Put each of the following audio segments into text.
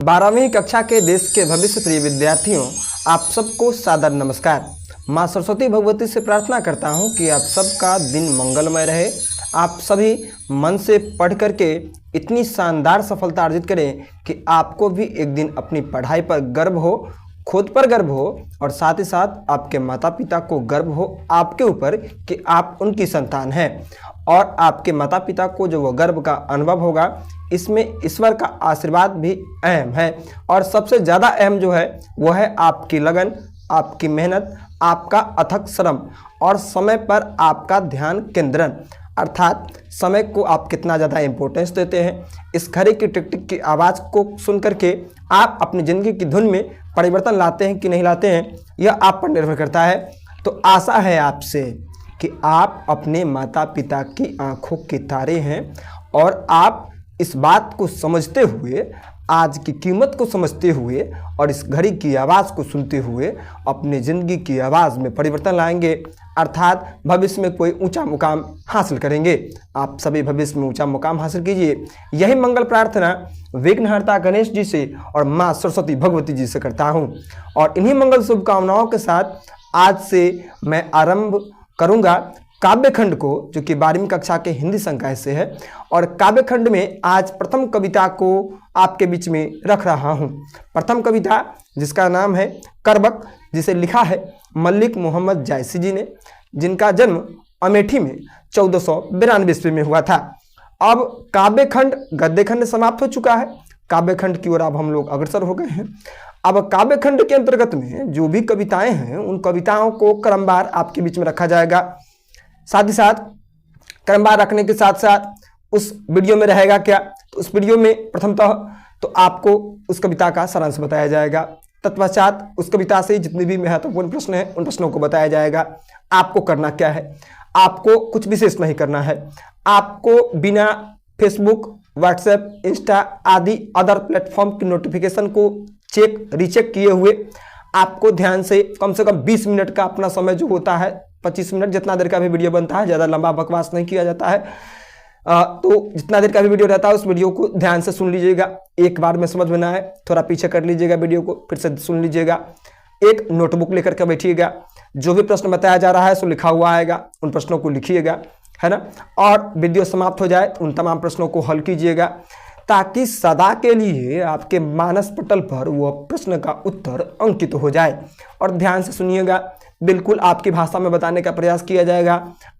12वीं कक्षा के देश के भविष्य प्रिय विद्यार्थियों, आप सबको सादर नमस्कार। माँ सरस्वती भगवती से प्रार्थना करता हूँ कि आप सबका दिन मंगलमय रहे। आप सभी मन से पढ़ करके इतनी शानदार सफलता अर्जित करें कि आपको भी एक दिन अपनी पढ़ाई पर गर्व हो, खुद पर गर्व हो और साथ ही साथ आपके माता पिता को गर्व हो आपके ऊपर कि आप उनकी संतान हैं। और आपके माता पिता को जो वो गर्व का अनुभव होगा, इसमें ईश्वर का आशीर्वाद भी अहम है। और सबसे ज़्यादा अहम जो है वो है आपकी लगन, आपकी मेहनत, आपका अथक श्रम और समय पर आपका ध्यान केंद्रण, अर्थात समय को आप कितना ज़्यादा इम्पोर्टेंस देते हैं। इस घड़ी की टिक टिक की आवाज़ को सुन करके आप अपनी ज़िंदगी की धुन में परिवर्तन लाते हैं कि नहीं लाते हैं, यह आप पर निर्भर करता है। तो आशा है आपसे कि आप अपने माता पिता की आंखों के तारे हैं और आप इस बात को समझते हुए, आज की कीमत को समझते हुए और इस घड़ी की आवाज़ को सुनते हुए अपनी ज़िंदगी की आवाज़ में परिवर्तन लाएंगे, अर्थात भविष्य में कोई ऊंचा मुकाम हासिल करेंगे। आप सभी भविष्य में ऊंचा मुकाम हासिल कीजिए, यही मंगल प्रार्थना विघ्नहर्ता गणेश जी से और माँ सरस्वती भगवती जी से करता हूँ। और इन्हीं मंगल शुभकामनाओं के साथ आज से मैं आरंभ करूँगा काव्यखंड को, जो कि 12वीं कक्षा के हिंदी संकाय से है। और काव्यखंड में आज प्रथम कविता को आपके बीच में रख रहा हूँ। प्रथम कविता जिसका नाम है करबक, जिसे लिखा है मलिक मोहम्मद जायसी जी ने, जिनका जन्म अमेठी में 1492 ईस्वी में हुआ था। अब काव्यखंड गद्यखंड समाप्त हो चुका है, काव्यखंड की ओर अब हम लोग अग्रसर हो गए हैं। अब काव्यखंड के अंतर्गत में जो भी कविताएं हैं, उन कविताओं को क्रमवार आपके बीच में रखा जाएगा। साथ ही साथ क्रमवार रखने के साथ साथ उस वीडियो में रहेगा क्या, तो उस वीडियो में प्रथमतः तो आपको उस कविता का सारांश बताया जाएगा। तत्पश्चात उस कविता से जितने भी महत्वपूर्ण प्रश्न हैं, उन प्रश्नों को बताया जाएगा। आपको करना क्या है, आपको कुछ विशेष नहीं करना है। आपको बिना फेसबुक, व्हाट्सएप, इंस्टा आदि अदर प्लेटफॉर्म की नोटिफिकेशन को चेक रीचेक किए हुए आपको ध्यान से कम 20 मिनट का अपना समय जो होता है, 25 मिनट जितना देर का भी वीडियो बनता है, ज़्यादा लंबा बकवास नहीं किया जाता है, तो जितना देर का भी वीडियो रहता है उस वीडियो को ध्यान से सुन लीजिएगा। एक बार में समझ में ना आए, थोड़ा पीछे कर लीजिएगा, वीडियो को फिर से सुन लीजिएगा। एक नोटबुक लेकर के बैठिएगा, जो भी प्रश्न बताया जा रहा है सो लिखा हुआ आएगा, उन प्रश्नों को लिखिएगा, है ना। और वीडियो समाप्त हो जाए तो उन तमाम प्रश्नों को हल कीजिएगा, ताकि सदा के लिए आपके मानस पटल पर वह प्रश्न का उत्तर अंकित हो जाए। और ध्यान से सुनिएगा, बिल्कुल आपकी भाषा में बताने का प्रयास किया जाएगा।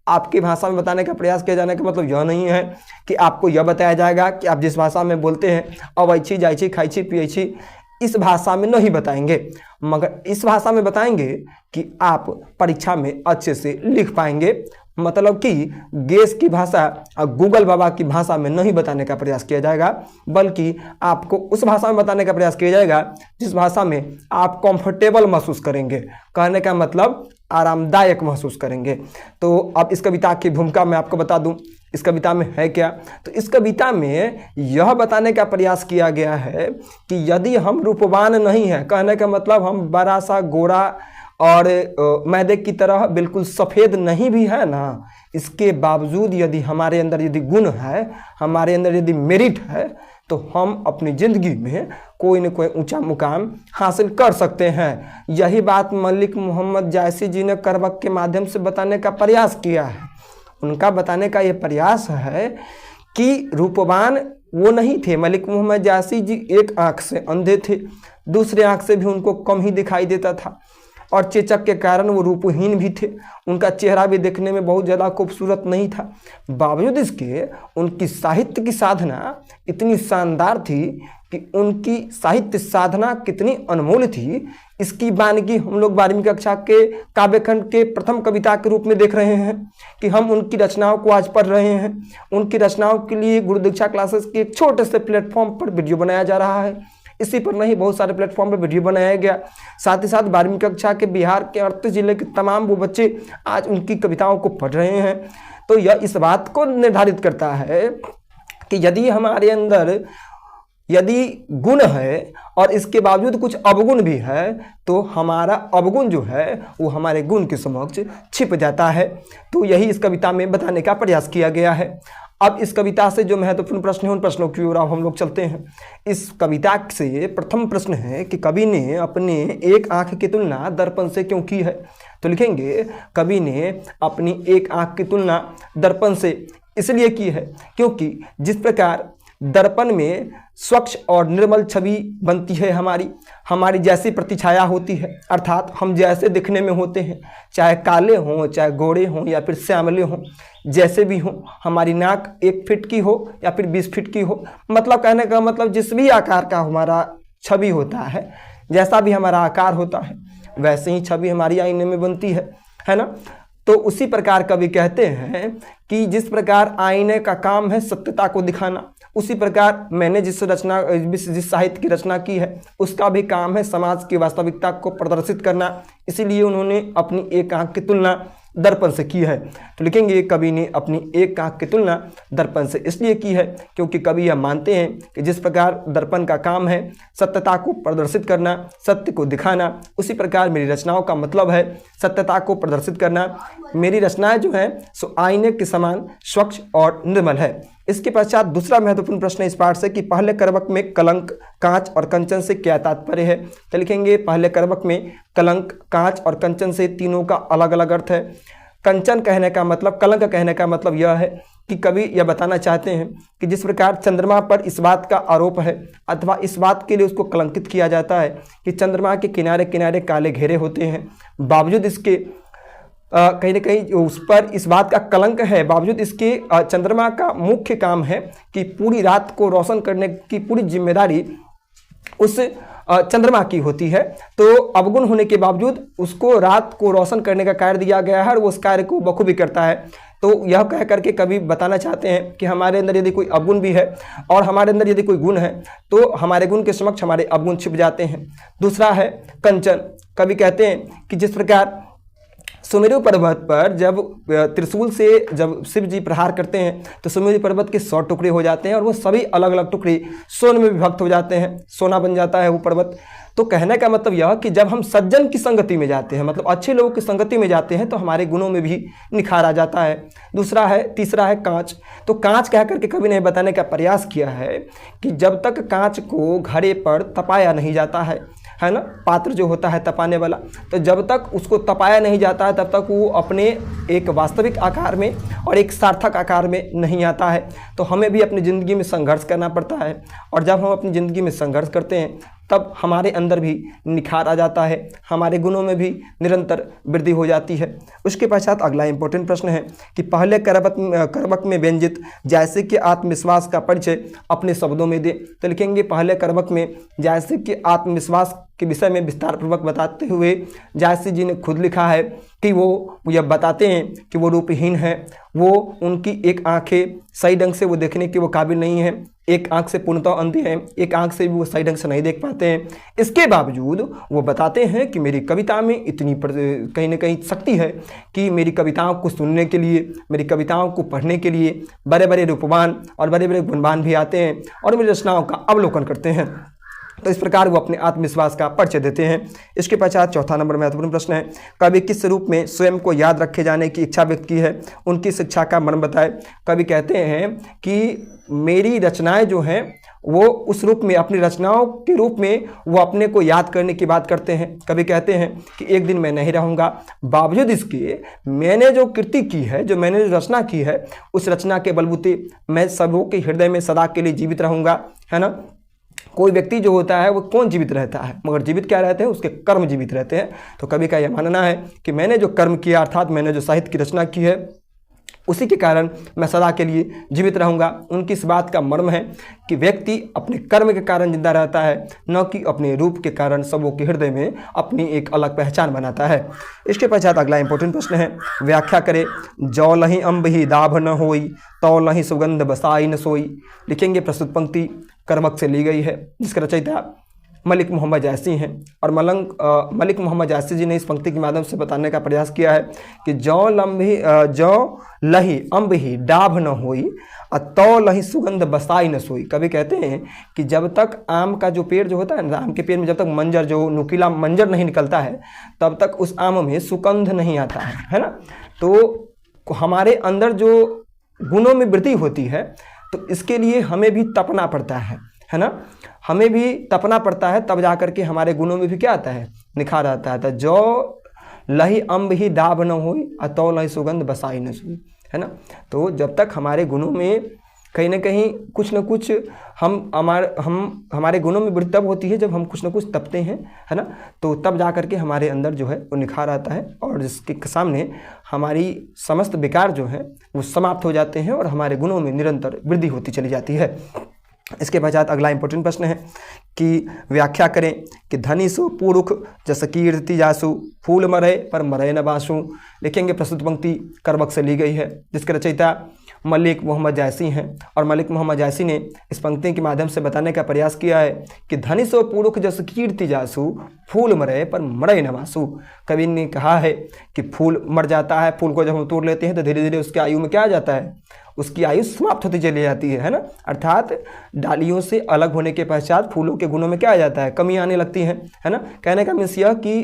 आपकी भाषा में बताने का प्रयास किया जाने का मतलब यह नहीं है कि आपको यह बताया जाएगा कि आप जिस भाषा में बोलते हैं अवैछी, जायछी, खाइछी, पियछी, इस भाषा में नहीं बताएंगे, मगर इस भाषा में बताएंगे कि आप परीक्षा में अच्छे से लिख पाएंगे। मतलब कि गैस की भाषा और गूगल बाबा की भाषा में नहीं बताने का प्रयास किया जाएगा, बल्कि आपको उस भाषा में बताने का प्रयास किया जाएगा जिस भाषा में आप कंफर्टेबल महसूस करेंगे। कहने का मतलब आरामदायक महसूस करेंगे। तो अब इस कविता की भूमिका मैं आपको बता दूं, इस कविता में है क्या। तो इस कविता में यह बताने का प्रयास किया गया है कि यदि हम रूपवान नहीं हैं, कहने का मतलब हम बड़ा सा गोरा और मैदे की तरह बिल्कुल सफ़ेद नहीं भी है ना, इसके बावजूद यदि हमारे अंदर यदि गुण है, हमारे अंदर यदि मेरिट है, तो हम अपनी ज़िंदगी में कोई न कोई ऊंचा मुकाम हासिल कर सकते हैं। यही बात मलिक मोहम्मद जायसी जी ने करबक के माध्यम से बताने का प्रयास किया है। उनका बताने का ये प्रयास है कि रूपवान वो नहीं थे। मलिक मोहम्मद जायसी जी एक आँख से अंधे थे, दूसरे आँख से भी उनको कम ही दिखाई देता था और चेचक के कारण वो रूपहीन भी थे। उनका चेहरा भी देखने में बहुत ज़्यादा खूबसूरत नहीं था। बावजूद इसके उनकी साहित्य की साधना इतनी शानदार थी कि उनकी साहित्य साधना कितनी अनमोल थी, इसकी वानगी हम लोग 12वीं कक्षा के काव्यखंड के प्रथम कविता के रूप में देख रहे हैं कि हम उनकी रचनाओं को आज पढ़ रहे हैं। उनकी रचनाओं के लिए गुरु दीक्षा क्लासेस के एक छोटे से प्लेटफॉर्म पर वीडियो बनाया जा रहा है। इसी पर नहीं, बहुत सारे प्लेटफॉर्म पर वीडियो बनाया गया। साथ ही साथ 12वीं कक्षा के बिहार के 38 जिले के तमाम वो बच्चे आज उनकी कविताओं को पढ़ रहे हैं। तो यह इस बात को निर्धारित करता है कि यदि हमारे अंदर यदि गुण है और इसके बावजूद कुछ अवगुण भी है, तो हमारा अवगुण जो है वो हमारे गुण के समक्ष छिप जाता है। तो यही इस कविता में बताने का प्रयास किया गया है। अब इस कविता से जो महत्वपूर्ण प्रश्न है उन प्रश्नों की ओर हम लोग चलते हैं। इस कविता से प्रथम प्रश्न है कि कवि ने अपने एक आंख की तुलना दर्पण से क्यों की है। तो लिखेंगे कवि ने अपनी एक आंख की तुलना दर्पण से इसलिए की है क्योंकि जिस प्रकार दर्पण में स्वच्छ और निर्मल छवि बनती है, हमारी जैसी प्रतिछाया होती है, अर्थात हम जैसे दिखने में होते हैं, चाहे काले हों, चाहे गोरे हों या फिर श्यामले हों, जैसे भी हों, हमारी नाक 1 फीट की हो या फिर 20 फीट की हो, मतलब कहने का मतलब जिस भी आकार का हमारा छवि होता है, जैसा भी हमारा आकार होता है वैसे ही छवि हमारी आईने में बनती है ना। तो उसी प्रकार कवि कहते हैं कि जिस प्रकार आईने का काम है सत्यता को दिखाना, उसी प्रकार मैंने जिस साहित्य की रचना की है उसका भी काम है समाज की वास्तविकता को प्रदर्शित करना। इसीलिए उन्होंने अपनी एक आंख की तुलना दर्पण से की है। तो लिखेंगे कवि ने अपनी एक आंख की तुलना दर्पण से इसलिए की है क्योंकि कवि यह मानते हैं कि जिस प्रकार दर्पण का काम है सत्यता को प्रदर्शित करना, सत्य को दिखाना, उसी प्रकार मेरी रचनाओं का मतलब है सत्यता को प्रदर्शित करना। मेरी रचनाएं जो हैं सो आईने के समान स्वच्छ और निर्मल है। इसके पश्चात दूसरा महत्वपूर्ण प्रश्न इस पाठ से कि पहले करवक में कलंक, कांच और कंचन से क्या तात्पर्य है। तो लिखेंगे पहले करवक में कलंक, कांच और कंचन से तीनों का अलग अलग अर्थ है। कंचन कहने का मतलब, कलंक कहने का मतलब यह है कि कवि यह बताना चाहते हैं कि जिस प्रकार चंद्रमा पर इस बात का आरोप है अथवा इस बात के लिए उसको कलंकित किया जाता है कि चंद्रमा के किनारे किनारे काले घेरे होते हैं, बावजूद इसके कहीं ना कहीं उस पर इस बात का कलंक है, बावजूद इसके चंद्रमा का मुख्य काम है कि पूरी रात को रोशन करने की पूरी जिम्मेदारी उस चंद्रमा की होती है। तो अवगुण होने के बावजूद उसको रात को रोशन करने का कार्य दिया गया है और वो उस कार्य को बखूबी करता है। तो यह कह करके कवि बताना चाहते हैं कि हमारे अंदर यदि कोई अवगुण भी है और हमारे अंदर यदि कोई गुण है तो हमारे गुण के समक्ष हमारे अवगुण छिप जाते हैं। दूसरा है कंचन। कवि कहते हैं कि जिस प्रकार सुमेरु पर्वत पर जब त्रिशूल से जब शिव जी प्रहार करते हैं तो सुमेरु पर्वत के 100 टुकड़े हो जाते हैं और वो सभी अलग अलग टुकड़े सोने में विभक्त हो जाते हैं, सोना बन जाता है वो पर्वत। तो कहने का मतलब यह कि जब हम सज्जन की संगति में जाते हैं, मतलब अच्छे लोगों की संगति में जाते हैं, तो हमारे गुणों में भी निखार आ जाता है। तीसरा है कांच। तो कांच कह करके कवि ने बताने का प्रयास किया है कि जब तक कांच को घड़े पर तपाया नहीं जाता है ना, पात्र जो होता है तपाने वाला, तो जब तक उसको तपाया नहीं जाता है तब तक वो अपने एक वास्तविक आकार में और एक सार्थक आकार में नहीं आता है। तो हमें भी अपनी ज़िंदगी में संघर्ष करना पड़ता है और जब हम अपनी ज़िंदगी में संघर्ष करते हैं तब हमारे अंदर भी निखार आ जाता है, हमारे गुणों में भी निरंतर वृद्धि हो जाती है। उसके पश्चात अगला इंपॉर्टेंट प्रश्न है कि पहले करवक में व्यंजित जैसे कि आत्मविश्वास का परिचय अपने शब्दों में दे। तो लिखेंगे पहले करवक में जैसे कि आत्मविश्वास के विषय में विस्तार पूर्वक बताते हुए जैसे जी ने खुद लिखा है कि वो यह बताते हैं कि वो रूपहीन है, वो उनकी एक आंखें सही ढंग से वो देखने के वो काबिल नहीं है, एक आंख से पूर्णतः अंधे हैं, एक आंख से भी वो सही ढंग से नहीं देख पाते हैं। इसके बावजूद वो बताते हैं कि मेरी कविता में इतनी कहीं ना कहीं शक्ति है कि मेरी कविताओं को सुनने के लिए, मेरी कविताओं को पढ़ने के लिए बड़े बड़े रूपवान और बड़े बड़े गुणवान भी आते हैं और मेरी रचनाओं का अवलोकन करते हैं। तो इस प्रकार वो अपने आत्मविश्वास का परिचय देते हैं। इसके पश्चात चौथा नंबर महत्वपूर्ण प्रश्न है, कवि किस रूप में स्वयं को याद रखे जाने की इच्छा व्यक्त की है, उनकी शिक्षा का मर्म बताए। कवि कहते हैं कि मेरी रचनाएं जो हैं वो उस रूप में, अपनी रचनाओं के रूप में वो अपने को याद करने की बात करते हैं। कवि कहते हैं कि एक दिन मैं नहीं रहूँगा, बावजूद इसके मैंने जो कृति की है, जो मैंने जो रचना की है, उस रचना के बलबूते मैं सबों के हृदय में सदा के लिए जीवित रहूँगा, है ना। कोई व्यक्ति जो होता है वो कौन जीवित रहता है, मगर जीवित क्या रहते हैं, उसके कर्म जीवित रहते हैं। तो कवि का यह मानना है कि मैंने जो कर्म किया, अर्थात मैंने जो साहित्य की रचना की है, उसी के कारण मैं सदा के लिए जीवित रहूंगा। उनकी इस बात का मर्म है कि व्यक्ति अपने कर्म के कारण जिंदा रहता है, न कि अपने रूप के कारण सबों के हृदय में अपनी एक अलग पहचान बनाता है। इसके पश्चात अगला इंपॉर्टेंट प्रश्न है, व्याख्या करें। जौ लही अम्ब ही दाभ न होई, तौ लही सुगंध बसाई न सोई। लिखेंगे प्रस्तुत पंक्ति करवक से ली गई है, जिसका रचयिता मलिक मोहम्मद जायसी हैं और मलिक मोहम्मद जायसी जी ने इस पंक्ति के माध्यम से बताने का प्रयास किया है कि जौ लही अम्ब ही डाभ न होई और तौ लही सुगंध बसाई न सोई। कभी कहते हैं कि जब तक आम का जो पेड़ जो होता है ना, आम के पेड़ में जब तक मंजर, जो नुकीला मंजर नहीं निकलता है, तब तक उस आम में सुगंध नहीं आता है ना। तो हमारे अंदर जो गुणों में वृद्धि होती है तो इसके लिए हमें भी तपना पड़ता है ना, हमें भी तपना पड़ता है, तब जा करके हमारे गुणों में भी क्या आता है, निखार आता है। तो जो लही अम्ब ही दाब न होई अतौ लही सुगंध बसाई न सुई, है ना। तो जब तक हमारे गुणों में कहीं ना कहीं कुछ न कुछ हमारे गुणों में वृद्धि तब होती है जब हम कुछ न कुछ तपते हैं, है ना। तो तब जा करके हमारे अंदर जो है वो निखार आता है और जिसके सामने हमारी समस्त विकार जो है वो समाप्त हो जाते हैं और हमारे गुणों में निरंतर वृद्धि होती चली जाती है। इसके पश्चात अगला इंपॉर्टेंट प्रश्न है कि व्याख्या करें कि धनी सु पुरुष जस कीर्ति जासु फूल मरे पर मरे न बासु। लिखेंगे प्रस्तुत पंक्ति करबक से ली गई है जिसके रचयिता मलिक मोहम्मद जायसी हैं और मलिक मोहम्मद जायसी ने इस पंक्ति के माध्यम से बताने का प्रयास किया है कि धनी सो पुरुष जस कीर्ति जासु फूल मरे पर मरे न बासु। कवि ने कहा है कि फूल मर जाता है, फूल को जब हम तोड़ लेते हैं तो धीरे धीरे उसकी आयु में क्या आ जाता है, उसकी आयु समाप्त होती चली जाती है ना। अर्थात डालियों से अलग होने के पश्चात फूलों के गुणों में क्या आ जाता है, कमी आने लगती है ना। कहने का मीन्स यह कि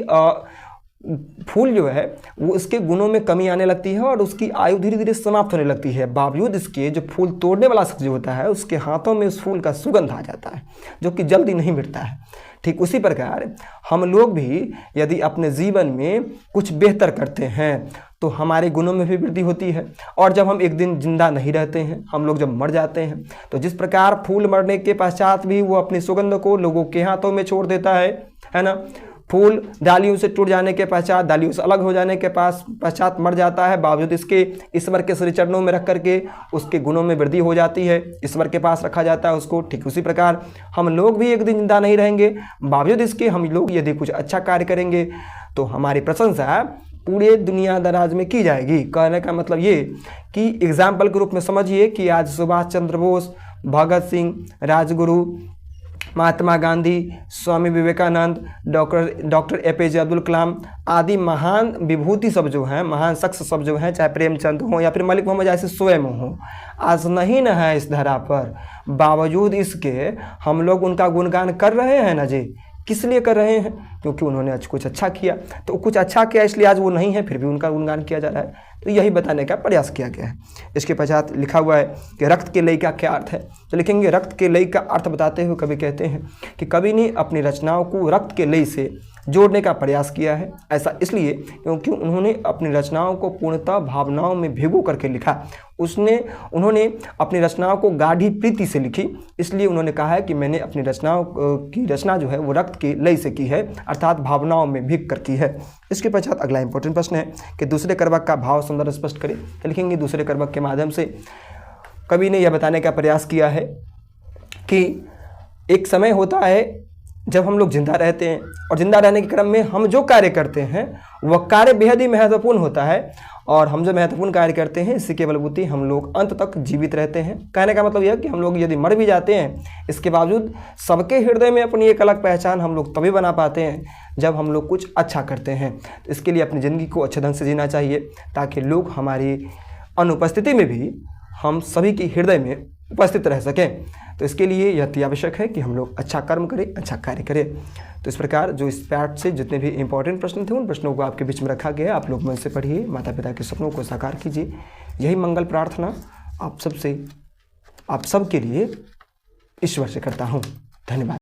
फूल जो है वो उसके गुणों में कमी आने लगती है और उसकी आयु धीरे धीरे समाप्त होने लगती है। बावजूद इसके जो फूल तोड़ने वाला शख्स जो होता है उसके हाथों में उस फूल का सुगंध आ जाता है जो कि जल्दी नहीं मिटता है। ठीक उसी प्रकार हम लोग भी यदि अपने जीवन में कुछ बेहतर करते हैं तो हमारे गुणों में भी वृद्धि होती है और जब हम एक दिन जिंदा नहीं रहते हैं, हम लोग जब मर जाते हैं तो जिस प्रकार फूल मरने के पश्चात भी वो अपनी सुगंध को लोगों के हाथों में छोड़ देता है ना। फूल डालियों से टूट जाने के पश्चात, डालियों से अलग हो जाने के पश्चात मर जाता है, बावजूद इसके ईश्वर के श्री चरणों में रख करके उसके गुणों में वृद्धि हो जाती है, ईश्वर के पास रखा जाता है उसको। ठीक उसी प्रकार हम लोग भी एक दिन जिंदा नहीं रहेंगे, बावजूद इसके हम लोग यदि कुछ अच्छा कार्य करेंगे तो हमारी प्रशंसा पूरे दुनिया दराज में की जाएगी। कहने का मतलब ये कि एग्जाम्पल के रूप में समझिए कि आज सुभाष चंद्र बोस, भगत सिंह, राजगुरु, महात्मा गांधी, स्वामी विवेकानंद, डॉक्टर APJ अब्दुल कलाम आदि महान विभूति सब जो हैं, महान शख्स सब जो हैं, चाहे प्रेमचंद हो या फिर मलिक मोहम्मद जैसे स्वयं हो, आज नहीं न है इस धरा पर, बावजूद इसके हम लोग उनका गुणगान कर रहे हैं ना जी। किस लिए कर रहे हैं? क्योंकि उन्होंने आज कुछ अच्छा किया, तो कुछ अच्छा किया इसलिए आज वो नहीं है, फिर भी उनका गुणगान किया जा रहा है। तो यही बताने का प्रयास किया गया है। इसके पश्चात लिखा हुआ है कि रक्त के लय का क्या अर्थ है। तो लिखेंगे रक्त के लय का अर्थ बताते हुए कवि कहते हैं कि कवि ने अपनी रचनाओं को रक्त के लय से जोड़ने का प्रयास किया है। ऐसा इसलिए क्योंकि उन्होंने अपनी रचनाओं को पूर्णतः भावनाओं में भिगो करके लिखा। उन्होंने अपनी रचनाओं को गाढ़ी प्रीति से लिखी, इसलिए उन्होंने कहा है कि मैंने अपनी रचनाओं की रचना जो है वो रक्त के लय से की है, अर्थात भावनाओं में भीग कर की है। इसके पश्चात अगला इंपॉर्टेंट प्रश्न है कि दूसरे करवक का भाव संदर्भ स्पष्ट करें। तो लिखेंगे दूसरे करवक के माध्यम से कवि ने यह बताने का प्रयास किया है कि एक समय होता है जब हम लोग जिंदा रहते हैं और जिंदा रहने के क्रम में हम जो कार्य करते हैं वह कार्य बेहद ही महत्वपूर्ण होता है और हम जो महत्वपूर्ण कार्य करते हैं इसी के बलबूते हम लोग अंत तक जीवित रहते हैं। कहने का मतलब यह है कि हम लोग यदि मर भी जाते हैं, इसके बावजूद सबके हृदय में अपनी एक अलग पहचान हम लोग तभी बना पाते हैं जब हम लोग कुछ अच्छा करते हैं। तो इसके लिए अपनी ज़िंदगी को अच्छे ढंग से जीना चाहिए ताकि लोग हमारी अनुपस्थिति में भी हम सभी के हृदय में उपस्थित रह सकें। तो इसके लिए यह अति आवश्यक है कि हम लोग अच्छा कर्म करें, अच्छा कार्य करें। तो इस प्रकार जो इस पार्ट से जितने भी इंपॉर्टेंट प्रश्न थे उन प्रश्नों को आपके बीच में रखा गया है। आप लोग मन से पढ़िए, माता पिता के सपनों को साकार कीजिए। यही मंगल प्रार्थना आप सब के लिए ईश्वर से करता हूँ। धन्यवाद।